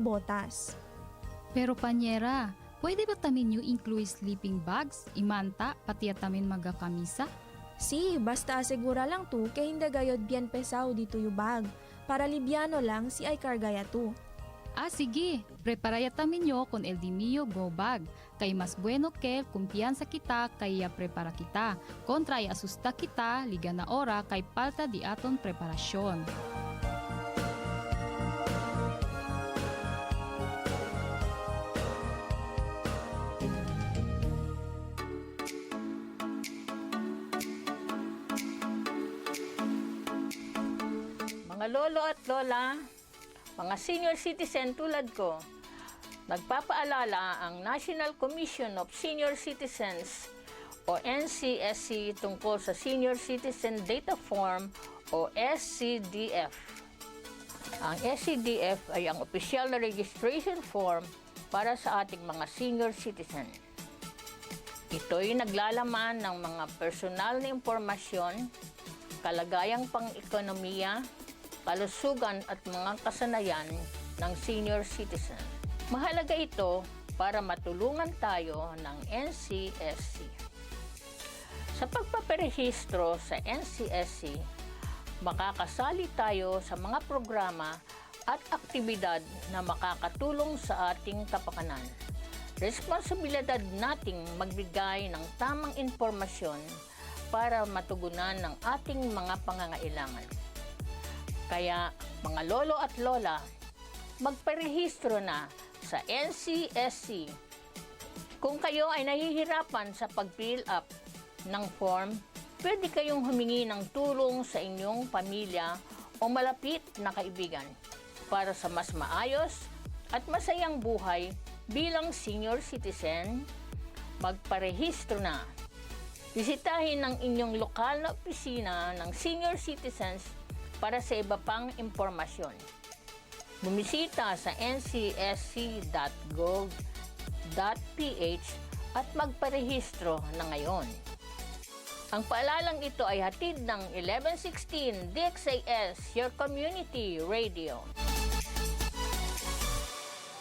botas. Pero panyera, pwede ba tamin nyo include sleeping bags, imanta, pati tamin magakamisa? Si, basta asegura lang tu kay hindi gayod bien pesaw dito yung bag. Para libyano lang si ay kargaya tu. Sige, preparaya tamin nyo con el di mio go bag. Kay mas bueno kel kumpiyansa kita kaya prepara kita. Kontra ay asusta kita, liga na ora kay palta di aton preparasyon. Mga lolo at lola, mga senior citizen tulad ko, nagpapaalala ang National Commission of Senior Citizens o NCSC tungkol sa Senior Citizen Data Form o SCDF. Ang SCDF ay ang opisyal na registration form para sa ating mga senior citizen. Ito'y naglalaman ng mga personal na impormasyon, kalagayang pang-ekonomiya, kalusugan at mga kasanayan ng senior citizen. Mahalaga ito para matulungan tayo ng NCSC. Sa pagpaparehistro sa NCSC, makakasali tayo sa mga programa at aktibidad na makakatulong sa ating kapakanan. Responsibilidad nating magbigay ng tamang impormasyon para matugunan ng ating mga pangangailangan. Kaya, mga lolo at lola, magparehistro na sa NCSC. Kung kayo ay nahihirapan sa pag-fill up ng form, pwede kayong humingi ng tulong sa inyong pamilya o malapit na kaibigan para sa mas maayos at masayang buhay bilang senior citizen. Magparehistro na. Bisitahin ang inyong lokal na opisina ng senior citizens para sa iba pang impormasyon. Bumisita sa ncsc.gov.ph at magparehistro na ngayon. Ang paalalang ito ay hatid ng 1116 DXAS, your community radio.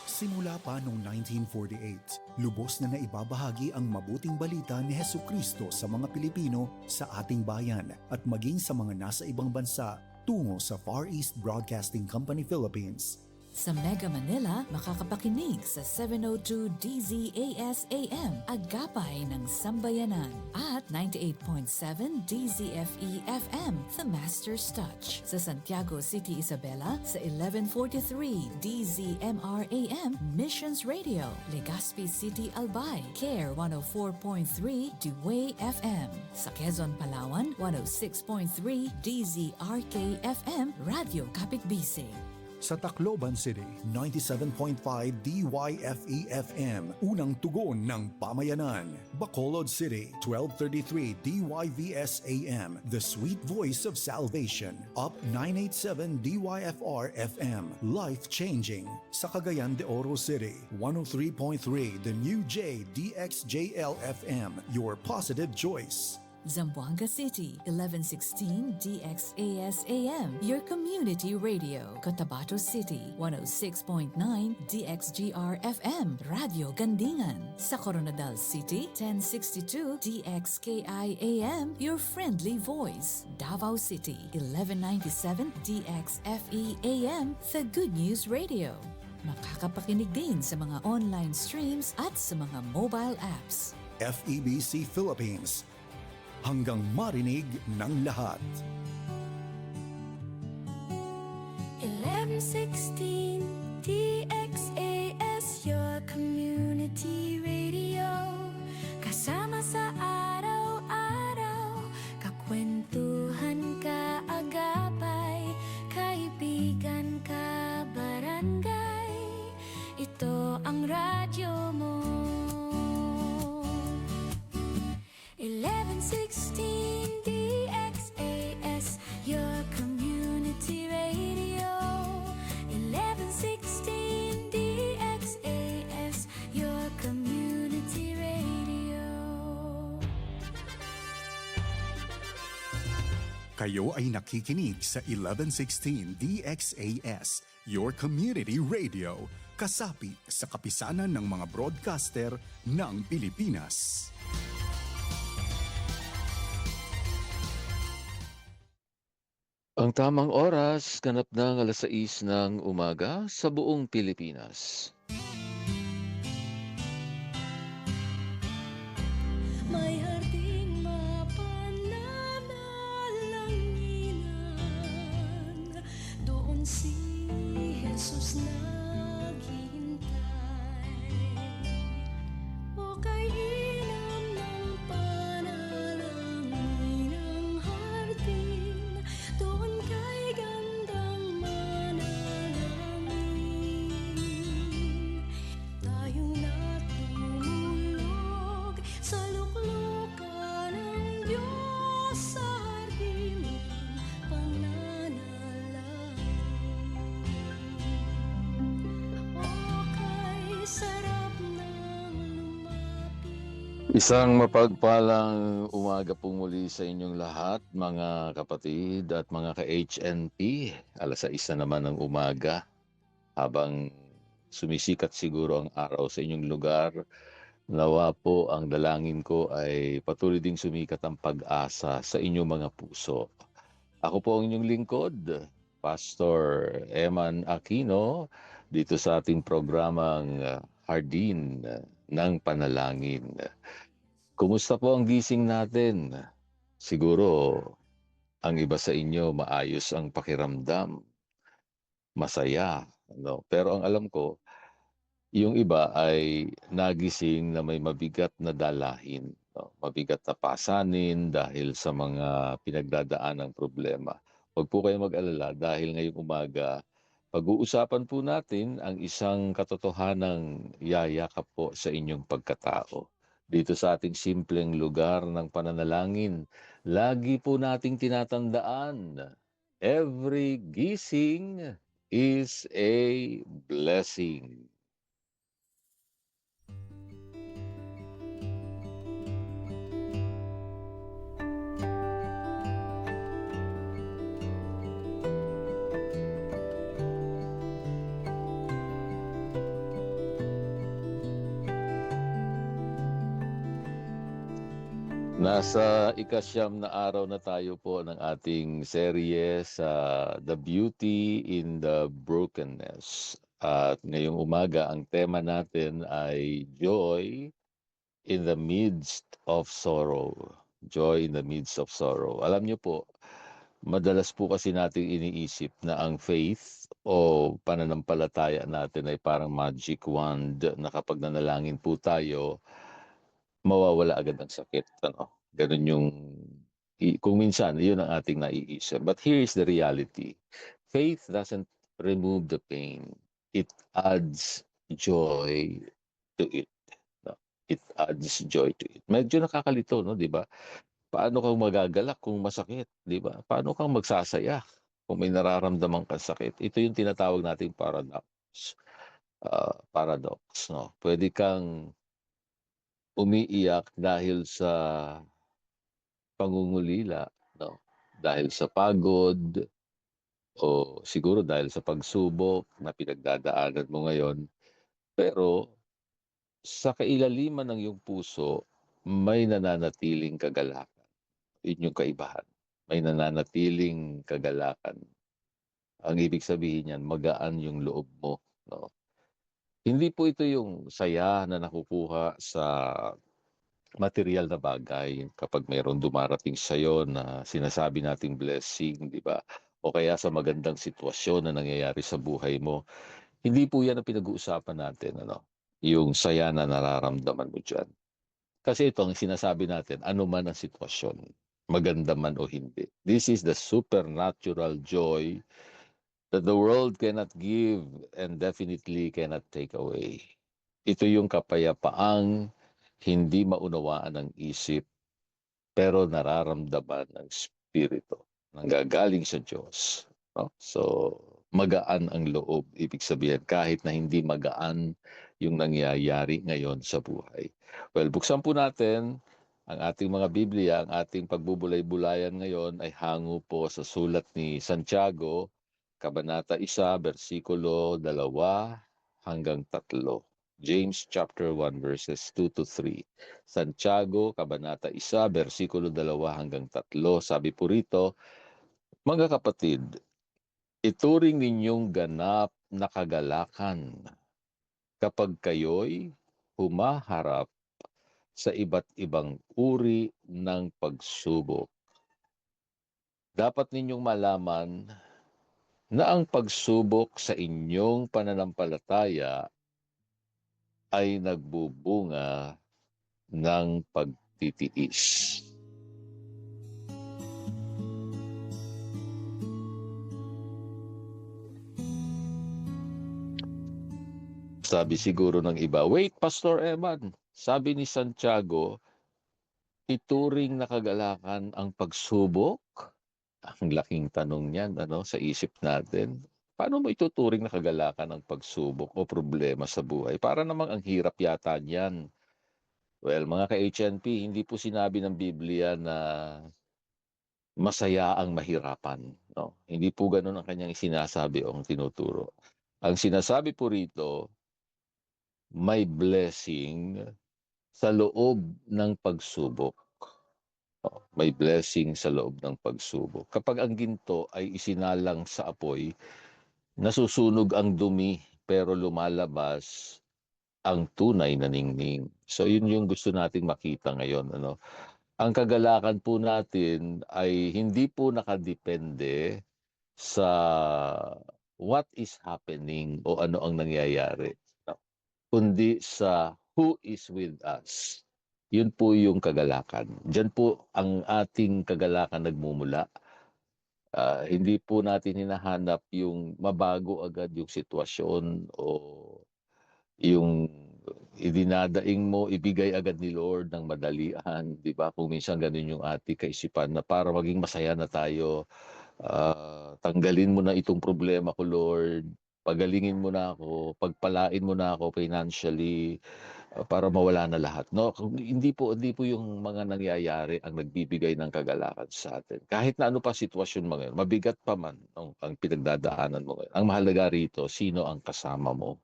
Simula pa noong 1948, lubos na naibabahagi ang mabuting balita ni Hesukristo sa mga Pilipino sa ating bayan at maging sa mga nasa ibang bansa tungo sa Far East Broadcasting Company Philippines. Sa Mega Manila, makakapakinig sa 702 DZAS AM, Agapay ng Sambayanan, at 98.7 DZFE FM, The Master's Touch. Sa Santiago City, Isabela, sa 1143 DZMR AM, Missions Radio, Legazpi City, Albay, CARE 104.3 Dewey FM. Sa Quezon, Palawan, 106.3 DZRK FM, Radio Kapitbisig. Sa Tacloban City, 97.5 DYFE-FM, unang tugon ng pamayanan. Bacolod City, 1233 DYVS-AM, the sweet voice of salvation. Up 987 DYFR-FM, life-changing. Sa Cagayan de Oro City, 103.3 The New J DXJL-FM, your positive choice. Zamboanga City, 1116 DXAS-AM, your community radio. Cotabato City, 106.9 DXGR-FM, Radio Gandingan. Sa Coronadal City, 1062 DXKI-AM, your friendly voice. Davao City, 1197 DXFE-AM, the Good News Radio. Makakapakinig din sa mga online streams at sa mga mobile apps. FEBC Philippines, hanggang marinig ng lahat. 1116 DXAS, your community radio. Kasama sa araw-araw, kakwentuhan ka agapay, kaibigan ka barangay. Ito ang radyo mo. 1116 DXAS, your community radio. 1116 DXAS, your community radio. Kayo ay nakikinig sa 1116 DXAS, your community radio. kasapi sa kapisanan ng mga broadcaster ng Pilipinas. Ang tamang oras, ganap ng 6:00 ng umaga sa buong Pilipinas. May harding mapananalanginan, doon si Jesus naghihintay. O kay inam ng panalangin ang hardin, doon kay gandang manalangin. Tayong natutulog sa luklukan ng Diyos sa hardin ng pananalangin. O kay sarap ng lumapit. Isang mapagpalang umaga po muli sa inyong lahat, mga kapatid at mga ka-HNP. 6:00 na naman ng umaga, habang sumisikat siguro ang araw sa inyong lugar. Nawa po ang dalangin ko ay patuloy ding sumikat ang pag-asa sa inyong mga puso. Ako po ang inyong lingkod, Pastor Eman Aquino, dito sa ating programang Hardin ng Panalangin. Kumusta po ang gising natin? Siguro ang iba sa inyo maayos ang pakiramdam, masaya, no? Pero ang alam ko, yung iba ay nagising na may mabigat na dalahin, no? Mabigat na pasanin dahil sa mga pinagdadaanang problema. Huwag po kayong mag-alala dahil ngayong umaga, pag-uusapan po natin ang isang katotohanang yayakap po sa inyong pagkatao. Dito sa ating simpleng lugar ng pananalangin, lagi po nating tinatandaan, every gising is a blessing. Nasa ika-9 na araw na tayo po ng ating serye sa The Beauty in the Brokenness. At ngayong umaga, ang tema natin ay Joy in the Midst of Sorrow. Joy in the Midst of Sorrow. Alam niyo po, madalas po kasi nating iniisip na ang faith o pananampalataya natin ay parang magic wand na kapag nanalangin po tayo, mawawala agad ang sakit. Ano? Ganun yung, kung minsan, yun ang ating naiisip. But here is the reality. Faith doesn't remove the pain. It adds joy to it. No? It adds joy to it. Medyo nakakalito, no? Di ba? Paano kang magagalak kung masakit? Di ba? Paano kang magsasaya kung may nararamdaman kang sakit? Ito yung tinatawag nating paradox. Paradox, no? Pwede kang umiiyak dahil sa pangungulila, no? Dahil sa pagod, o siguro dahil sa pagsubok na pinagdadaanan mo ngayon. Pero sa kailaliman ng iyong puso, may nananatiling kagalakan. Yun yung kaibahan. May nananatiling kagalakan. Ang ibig sabihin niyan, magaan yung loob mo, no? Hindi po ito yung saya na nakukuha sa material na bagay kapag mayroon dumarating sa iyo na sinasabi nating blessing, di ba? O kaya sa magandang sitwasyon na nangyayari sa buhay mo. Hindi po yan ang pinag-uusapan natin, ano? Yung saya na nararamdaman mo dyan. Kasi ito ang sinasabi natin, ano man ang sitwasyon, maganda man o hindi. This is the supernatural joy that the world cannot give and definitely cannot take away. Ito yung kapayapaang hindi maunawaan ng isip, pero nararamdaman ng spirito, nanggagaling sa Diyos. No? So, magaan ang loob. Ibig sabihin, kahit na hindi magaan yung nangyayari ngayon sa buhay. Well, buksan po natin ang ating mga Biblia. Ang ating pagbubulay-bulayan ngayon ay hango po sa sulat ni Santiago, Kabanata 1, versikulo 2 hanggang 3. James chapter 1 verses 2 to 3. Santiago kabanata 1 bersikulo 2 hanggang 3. Sabi po rito, mga kapatid, ituring ninyong ganap na kagalakan kapag kayo'y humaharap sa iba't ibang uri ng pagsubok. Dapat ninyong malaman na ang pagsubok sa inyong pananampalataya ay nagbubunga ng pagtitiis. Sabi siguro ng iba, wait, Pastor Eman, sabi ni Santiago, ituring na kagalakan ang pagsubok? Ang laking tanong niyan, sa isip natin. Paano mo ituturing na kagalakan ang pagsubok o problema sa buhay? Para namang ang hirap yata niyan. Well, mga ka-HNP, hindi po sinabi ng Biblia na masaya ang mahirapan. No? Hindi po ganun ang kanyang sinasabi o ang tinuturo. Ang sinasabi po rito, may blessing sa loob ng pagsubok. May blessing sa loob ng pagsubok. Kapag ang ginto ay isinalang sa apoy, nasusunog ang dumi pero lumalabas ang tunay na ningning. So yun yung gusto nating makita ngayon. Ang kagalakan po natin ay hindi po nakadepende sa what is happening o ano ang nangyayari, kundi sa who is with us. Yun po yung kagalakan. Diyan po ang ating kagalakan nagmumula. Hindi po natin hinahanap yung mabago agad yung sitwasyon o yung idinadaing mo, ibigay agad ni Lord ng madalian. Di ba? Kung minsan ganun yung ating kaisipan na para maging masaya na tayo, tanggalin mo na itong problema ko, Lord. Pagalingin mo na ako, pagpalain mo na ako financially, para mawala na lahat. No, hindi po yung mga nangyayari ang nagbibigay ng kagalakan sa atin. Kahit na ano pa sitwasyon mo ngayon, mabigat pa man ang pinagdadaanan mo ngayon. Ang mahalaga rito, sino ang kasama mo?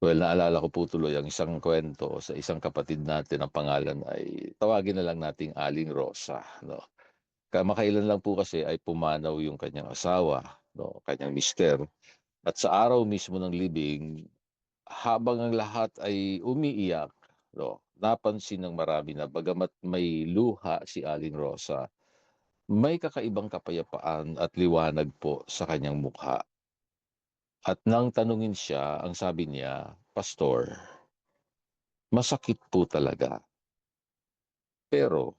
Well, naalala ko po tuloy ang isang kwento sa isang kapatid natin. Ang pangalan ay, tawagin na lang nating Aling Rosa. No? Kamakailan lang po kasi ay pumanaw yung kanyang asawa, no? Kanyang mister. At sa araw mismo ng libing, habang ang lahat ay umiiyak, no, napansin ng marami na bagamat may luha si Aling Rosa, may kakaibang kapayapaan at liwanag po sa kanyang mukha. At nang tanungin siya, ang sabi niya, Pastor, masakit po talaga. Pero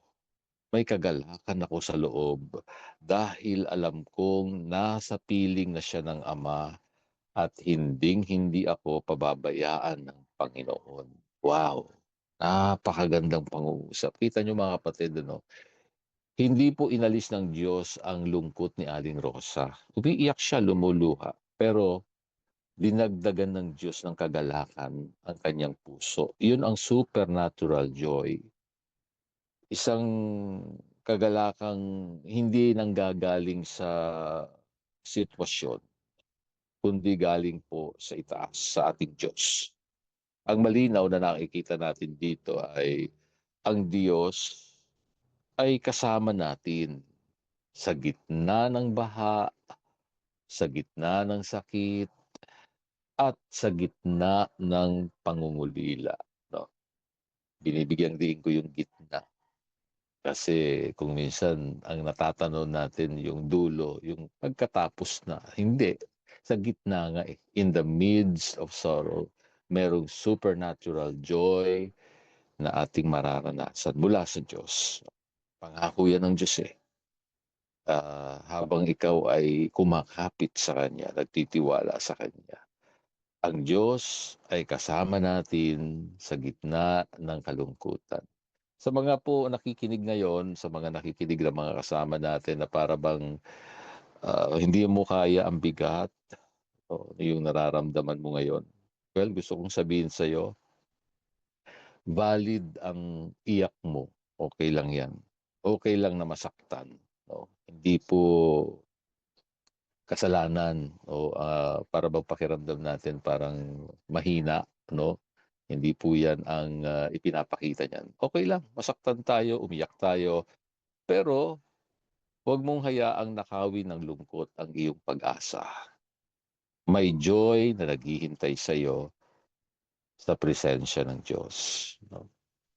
may kagalakan ako sa loob dahil alam kong nasa piling na siya ng Ama at hinding-hindi ako pababayaan ng Panginoon. Wow! Napakagandang pangungusap. Kita niyo mga kapatid, hindi po inalis ng Diyos ang lungkot ni Aling Rosa. Umiiyak siya, lumuluha. Pero dinagdagan ng Diyos ng kagalakan ang kanyang puso. Iyon ang supernatural joy. Isang kagalakang hindi nanggagaling sa sitwasyon, kundi galing po sa itaas, sa ating Diyos. Ang malinaw na nakikita natin dito ay ang Diyos ay kasama natin sa gitna ng baha, sa gitna ng sakit, at sa gitna ng pangungulila. No? Binibigyan din ko yung gitna. Kasi kung minsan ang natatanaw natin yung dulo, yung pagkatapos na, hindi. Sa gitna nga in the midst of sorrow, merong supernatural joy na ating mararanasan mula sa Diyos. Pangako yan ng Diyos eh. Habang ikaw ay kumakapit sa Kanya, nagtitiwala sa Kanya, ang Diyos ay kasama natin sa gitna ng kalungkutan. Sa mga po nakikinig ngayon, sa mga nakikinig na mga kasama natin na para bang hindi mo kaya ang bigat o yung nararamdaman mo ngayon. Well, gusto kong sabihin sa iyo, valid ang iyak mo. Okay lang yan. Okay lang na masaktan. No? Hindi po kasalanan o para bang pakiramdam natin parang mahina, no? Hindi po 'yan ang ipinapakita niyan. Okay lang, masaktan tayo, umiyak tayo, pero 'wag mong hayaang nakawin ng lungkot ang iyong pag-asa. May joy na naghihintay sa'yo sa presensya ng Diyos, no?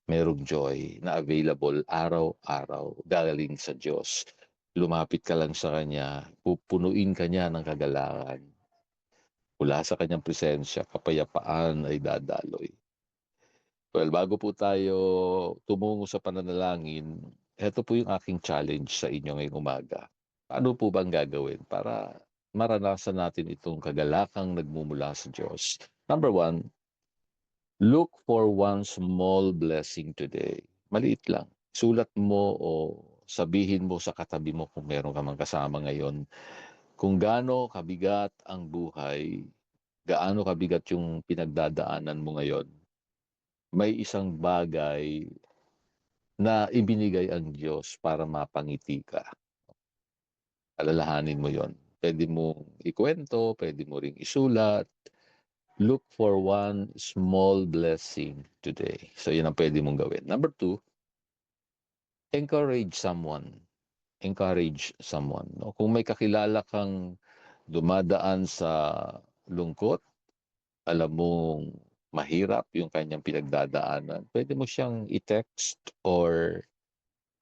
Merong joy na available araw-araw galing sa Diyos. Lumapit ka lang sa Kanya, pupunuin ka niya ng kagalakan. Mula sa Kanyang presensya, kapayapaan ay dadaloy. Well, bago po tayo tumungo sa pananalangin, eto po yung aking challenge sa inyo ngayong umaga. Paano po bang gagawin para maranasan natin itong kagalakang nagmumula sa Diyos? Number 1, look for one small blessing today. Maliit lang. Sulat mo o sabihin mo sa katabi mo kung meron ka mang kasama ngayon kung gaano kabigat ang buhay, gaano kabigat yung pinagdadaanan mo ngayon. May isang bagay na ibinigay ang Diyos para mapangiti ka. Alalahanin mo yon. Pwede mong ikwento, pwede mo ring isulat. Look for one small blessing today. So, yun ang pwede mong gawin. Number 2, encourage someone. Encourage someone. No? Kung may kakilala kang dumadaan sa lungkot, alam mong mahirap yung kanyang pinagdadaanan, pwede mo siyang i-text or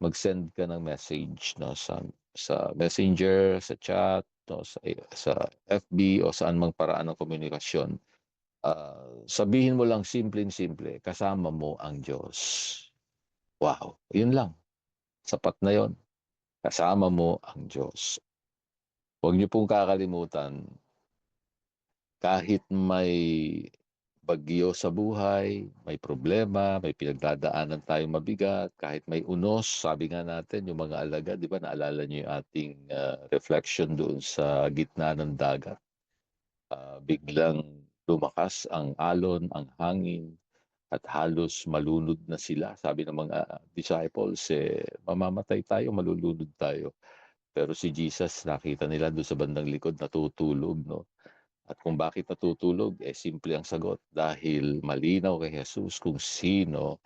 mag-send ka ng message, no, sa Messenger, sa chat, no, sa FB o saan mang paraan ng komunikasyon. Sabihin mo lang simple, kasama mo ang Diyos. Wow, yun lang. Sapat na yon. Kasama mo ang Diyos. Huwag niyo pong kakalimutan, kahit may bagyo sa buhay, may problema, may pinagdadaanan tayong mabigat, kahit may unos, sabi nga natin, yung mga alagad, di ba, naalala niyo yung ating reflection doon sa gitna ng dagat. Biglang lumakas ang alon, ang hangin, at halos malunod na sila. Sabi ng mga disciples, mamamatay tayo, malulunod tayo. Pero si Jesus, nakita nila doon sa bandang likod, natutulog, no? At kung bakit natutulog, simple ang sagot. Dahil malinaw kay Jesus kung sino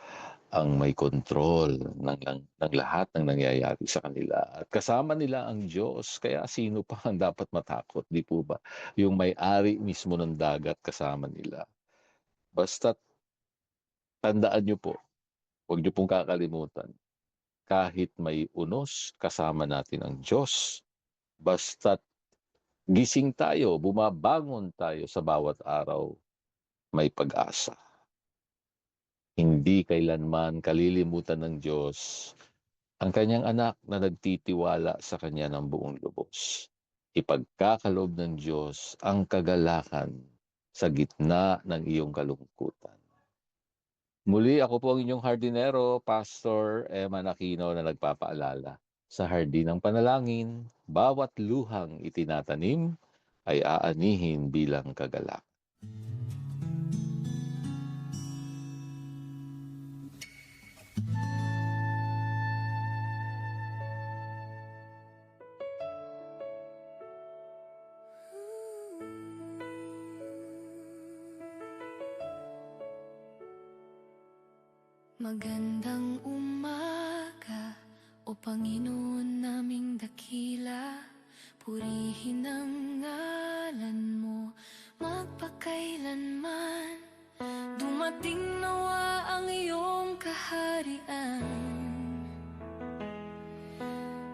ang may kontrol ng lahat ng nangyayari sa kanila. At kasama nila ang Diyos, kaya sino pa ang dapat matakot, di po ba? Yung may-ari mismo ng dagat kasama nila. Basta tandaan nyo po, huwag nyo pong kakalimutan, kahit may unos, kasama natin ang Diyos. Basta't gising tayo, bumabangon tayo sa bawat araw, may pag-asa. Hindi kailanman kalilimutan ng Diyos ang kanyang anak na nagtitiwala sa kanya ng buong lubos. Ipagkakaloob ng Diyos ang kagalakan sa gitna ng iyong kalungkutan. Muli, ako po ang inyong hardinero, Pastor Emman Aquino, na nagpapaalala. Sa hardin ng panalangin, bawat luhang itinatanim ay aanihin bilang kagalak. Magandang umaga, o Panginoon naming dakila, purihin ang ngalan mo magpakailanman. Dumating nawa ang iyong kaharian,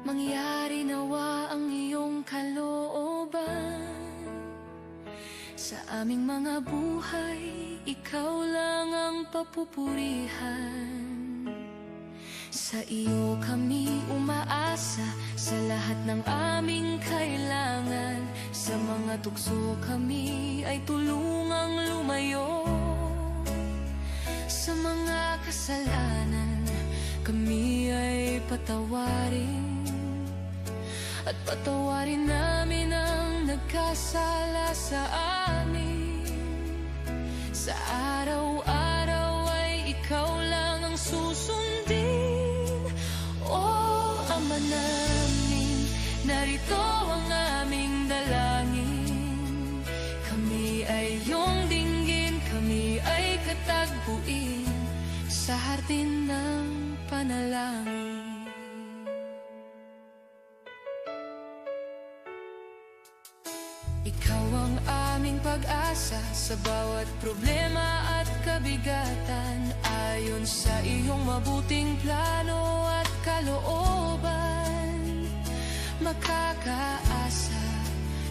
mangyari nawa ang iyong kalooban. Sa aming mga buhay, ikaw lang ang papupurihan. Sa iyo kami umaasa, sa lahat ng aming kailangan. Sa mga tukso kami ay tulungang lumayo. Sa mga kasalanan kami ay patawarin. At patawarin namin ang nagkasala sa amin. Sa araw-araw ay ikaw lang ang susundin. O Ama namin, narito ang aming dala. hardin ng panalangin. Ikaw ang aming pag-asa sa bawat problema at kabigatan. Ayon sa iyong mabuting plano at kalooban, makakaasa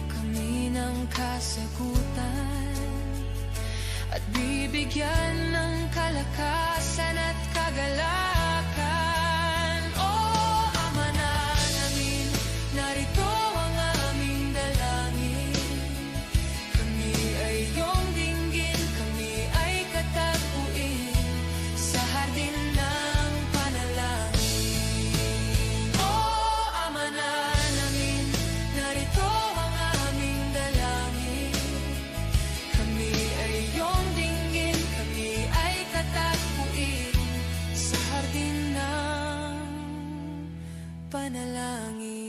kami ng kasagutan at bibigyan ng kalakasan at kagalakan. O Ama na namin, narito ang aming dalangin. Kami ay iyong dinggin, kami ay katagpuin sa hardin ng panalangin. O Ama na namin, narito ang aming dalangin. Kami ay iyong dinggin, kami ay katagpuin sa hardin ng panalangin.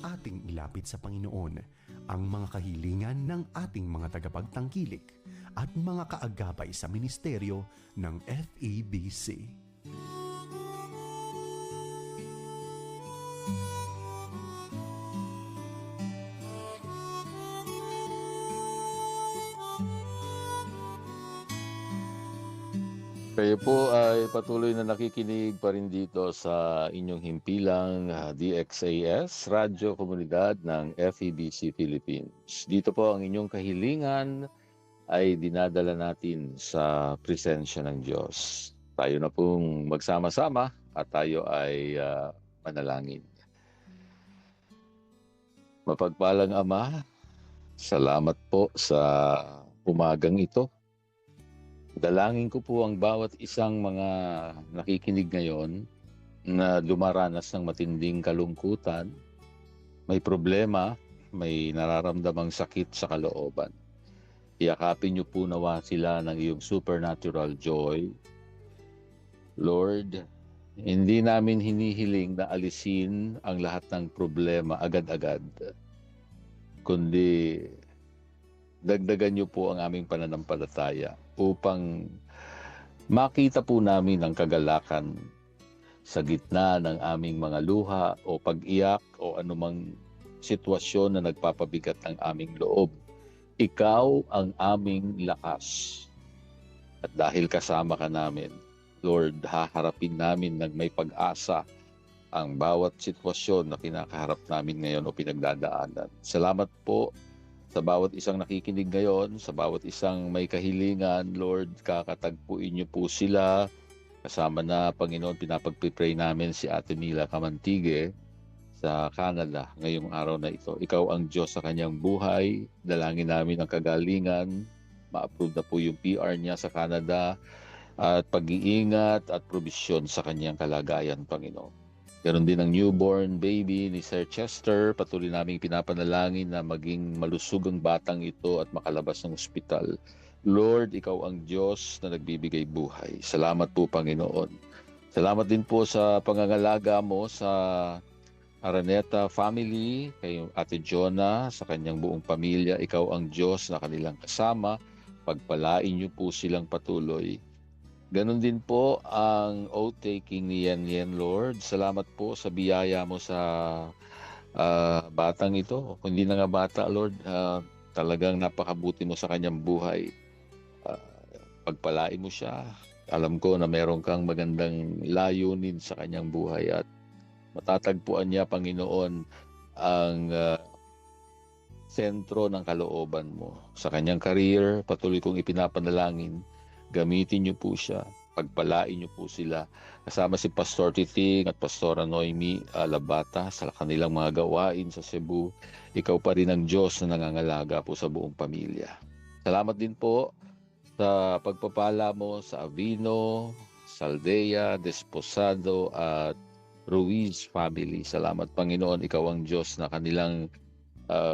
Ating ilapit sa Panginoon ang mga kahilingan ng ating mga tagapagtangkilik at mga kaagapay sa ministeryo ng FEBC. Kayo po ay patuloy na nakikinig pa rin dito sa inyong himpilang DXAS, Radyo Komunidad ng FEBC Philippines. Dito po ang inyong kahilingan ay dinadala natin sa presensya ng Diyos. Tayo na pong magsama-sama at tayo ay manalangin. Mapagpalang Ama, salamat po sa umagang ito. Dalangin ko po ang bawat isang mga nakikinig ngayon na dumaranas ng matinding kalungkutan, may problema, may nararamdamang sakit sa kalooban. Iyakapin niyo po nawa sila ng iyong supernatural joy. Lord, hindi namin hinihiling na alisin ang lahat ng problema agad-agad, kundi dagdagan niyo po ang aming pananampalataya upang makita po namin ang kagalakan sa gitna ng aming mga luha o pag-iyak o anumang sitwasyon na nagpapabigat ng aming loob. Ikaw ang aming lakas. At dahil kasama ka namin, Lord, haharapin namin ng may pag-asa ang bawat sitwasyon na kinakaharap namin ngayon o pinagdadaanan. Salamat po sa bawat isang nakikinig ngayon, sa bawat isang may kahilingan. Lord, kakatagpuin niyo po sila. Kasama na, Panginoon, pinapagpipray namin si Ate Mila Camantigue sa Canada ngayong araw na ito. Ikaw ang Diyos sa kanyang buhay. Dalangin namin ang kagalingan. Ma-approve na po yung PR niya sa Canada. At pag-iingat at probisyon sa kanyang kalagayan, Panginoon. Ganon din ang newborn baby ni Sir Chester. Patuloy naming pinapanalangin na maging malusog ang batang ito at makalabas ng ospital. Lord, ikaw ang Diyos na nagbibigay buhay. Salamat po, Panginoon. Salamat din po sa pangangalaga mo sa Araneta family, kay Ate Jonah, sa kanyang buong pamilya. Ikaw ang Diyos na kanilang kasama. Pagpalain niyo po silang patuloy. Ganon din po ang oath-taking ni Yan, Lord. Salamat po sa biyaya mo sa batang ito. Kung hindi na nga bata, Lord, talagang napakabuti mo sa kanyang buhay. Pagpalain mo siya. Alam ko na meron kang magandang layunin sa kanyang buhay at matatagpuan niya, Panginoon, ang sentro ng kalooban mo. Sa kanyang career, patuloy kong ipinapanalangin. Gamitin niyo po siya. Pagpalain niyo po sila. Kasama si Pastor Titing at Pastora Noemi Labata sa kanilang mga gawain sa Cebu. Ikaw pa rin ang Diyos na nangangalaga po sa buong pamilya. Salamat din po sa pagpapala mo sa Avino, Saldea, Desposado at Ruiz family. Salamat Panginoon, ikaw ang Diyos na kanilang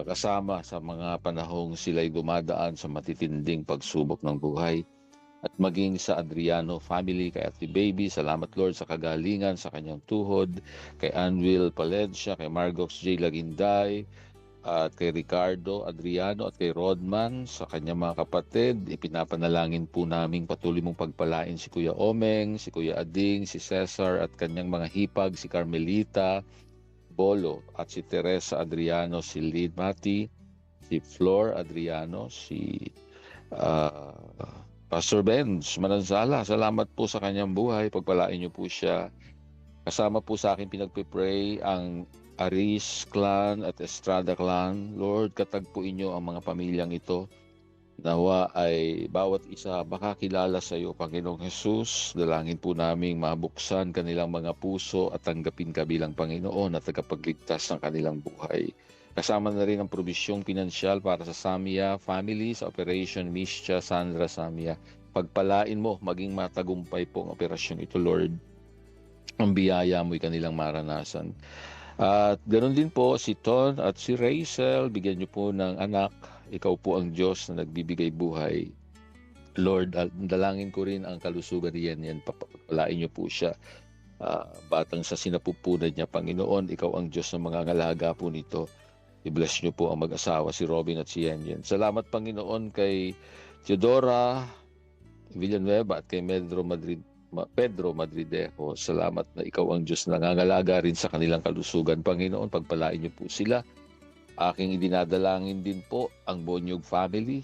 kasama sa mga panahong sila'y dumadaan sa matitinding pagsubok ng buhay. At maging sa Adriano family, kay Ate Baby, salamat Lord sa kagalingan sa kanyang tuhod, kay Anvil Palencia, kay Margox J. Laginday, at kay Ricardo Adriano at kay Rodman sa kanyang mga kapatid. Ipinapanalangin po namin patuloy mong pagpalain si Kuya Omeng, si Kuya Ading, si Cesar at kanyang mga hipag, si Carmelita Bolo at si Teresa Adriano, si Lid Mati, si Flor Adriano, si Pastor Benz Mananzala. Salamat po sa kanyang buhay. Pagpalain niyo po siya. Kasama po sa akin pinagpipray ang Aris clan at Estrada clan. Lord, katagpuin niyo ang mga pamilyang ito. Nawa ay bawat isa makakilala sa iyo, Panginoong Jesus. Dalangin po namin mabuksan kanilang mga puso at tanggapin ka bilang Panginoon at tagapagligtas ng kanilang buhay. Kasama na rin ang probisyong pinansyal para sa Samia family sa Operation Mischa Sandra Samia. Pagpalain mo, maging matagumpay po ang operasyon ito, Lord. Ang biyaya mo'y kanilang maranasan. At ganoon din po si Ton at si Rachel, bigyan niyo po ng anak. Ikaw po ang Diyos na nagbibigay buhay. Lord, dalangin ko rin ang kalusugan niyan. Papalain niyo po siya. Batang sa sinapupunan niya, Panginoon, ikaw ang Diyos ng mga ngalaga po nito. I-bless niyo po ang mag-asawa, si Robin at si Yenyen. Salamat, Panginoon, kay Teodora Villanueva at kay Pedro Madridejo. Salamat na ikaw ang Diyos na nangangalaga rin sa kanilang kalusugan. Panginoon, pagpalain niyo po sila. Aking idinadalangin din po ang Bonyog family.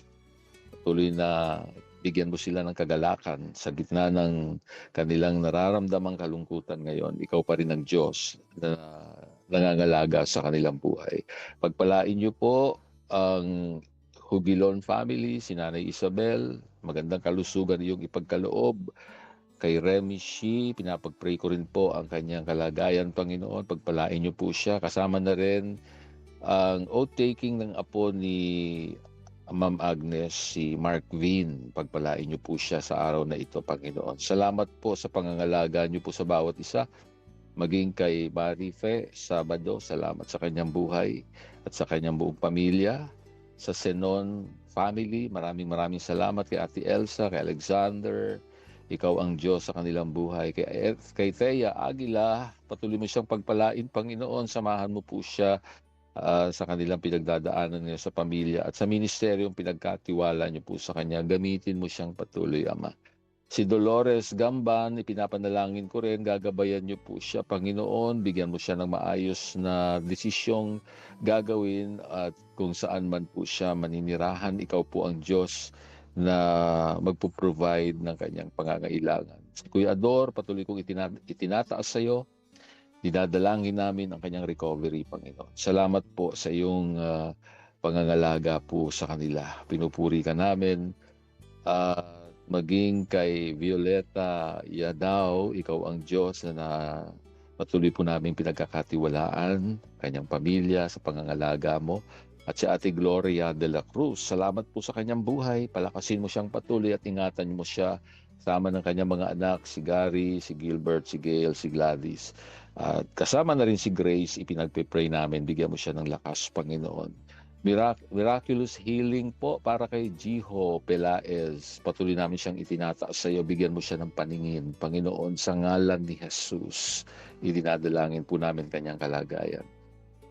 Tuloy na bigyan mo sila ng kagalakan sa gitna ng kanilang nararamdamang kalungkutan ngayon. Ikaw pa rin ang Diyos na nangangalaga sa kanilang buhay. Pagpalain niyo po ang Hubilon family, si Nanay Isabel, magandang kalusugan iyong ipagkaloob. Kay Remy Shi, pinapag-pray ko rin po ang kanyang kalagayan, Panginoon. Pagpalain niyo po siya. Kasama na rin ang oath-taking ng apo ni Ma'am Agnes, si Mark Vin. Pagpalain niyo po siya sa araw na ito, Panginoon. Salamat po sa pangangalaga niyo po sa bawat isa. Maging kay Marife Sabado, salamat sa kanyang buhay at sa kanyang buong pamilya. Sa Senon family, maraming salamat kay Ate Elsa, kay Alexander. Ikaw ang Diyos sa kanilang buhay. Kay Thea Aguila, patuloy mo siyang pagpalain, Panginoon. Samahan mo po siya sa kanilang pinagdadaanan niya sa pamilya at sa ministeryong pinagkatiwala niyo po sa kanya. Gamitin mo siyang patuloy, Ama. Si Dolores Gamban, ipinapanalangin ko rin, gagabayan niyo po siya, Panginoon. Bigyan mo siya ng maayos na desisyong gagawin at kung saan man po siya maninirahan, ikaw po ang Diyos na magpo-provide ng kanyang pangangailangan. Si Kuya Ador, patuloy kong itinataas sa iyo. Dinadalangin namin ang kanyang recovery, Panginoon. Salamat po sa iyong pangangalaga po sa kanila. Pinupuri ka namin. Maging kay Violeta Yadao, ikaw ang Diyos na patuloy po namin pinagkakatiwalaan, kanyang pamilya sa pangangalaga mo. At si Ate Gloria de la Cruz, salamat po sa kanyang buhay. Palakasin mo siyang patuloy at ingatan mo siya. Sama ng kanyang mga anak, si Gary, si Gilbert, si Gail, si Gladys. At kasama na rin si Grace, ipinagpipray namin. Bigyan mo siya ng lakas, Panginoon. Miraculous healing po para kay Jiho Pelaez. Patuloy namin siyang itinataas sa iyo. Bigyan mo siya ng paningin, Panginoon, sa ngalan ni Jesus. Idinadalangin po namin kanyang kalagayan.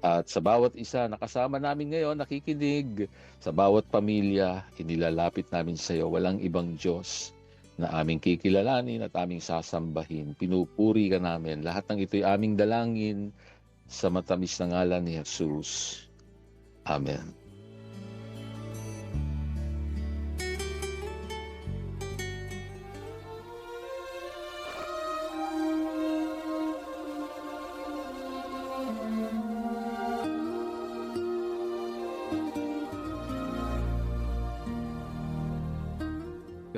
At sa bawat isa na kasama namin ngayon, nakikinig, sa bawat pamilya, inilalapit namin sa iyo. Walang ibang Diyos na aming kikilalanin at aming sasambahin. Pinupuri ka namin. Lahat ng ito'y aming dalangin sa matamis na ngalan ni Jesus. Amen.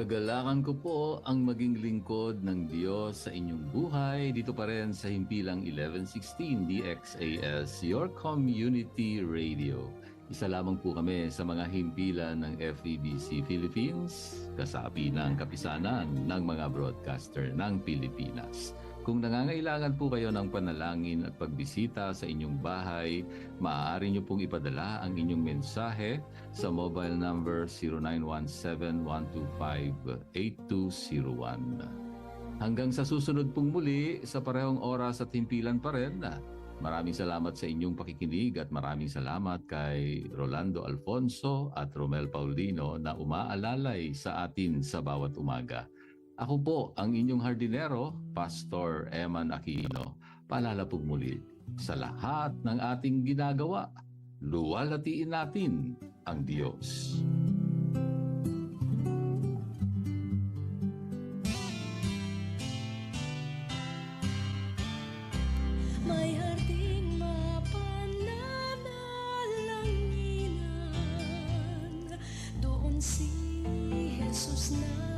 Kagalakan ko po ang maging lingkod ng Diyos sa inyong buhay dito pa rin sa Himpilang 1116 DXAS, your community radio. Isa lamang po kami sa mga himpilan ng FEBC Philippines, kasapi ng kapisanan ng mga broadcaster ng Pilipinas. Kung nangangailangan po kayo ng panalangin at pagbisita sa inyong bahay, maaari nyo pong ipadala ang inyong mensahe sa mobile number 0917-125-8201. Hanggang sa susunod pong muli sa parehong oras at himpilan pa rin, maraming salamat sa inyong pakikinig at maraming salamat kay Rolando Alfonso at Romel Paulino na umaalalay sa atin sa bawat umaga. Ako po ang inyong hardinero, Pastor Eman Aquino. Paalala po muli, sa lahat ng ating ginagawa, luwalhatiin natin ang Diyos. May harding mapananalanginan, doon si Jesus na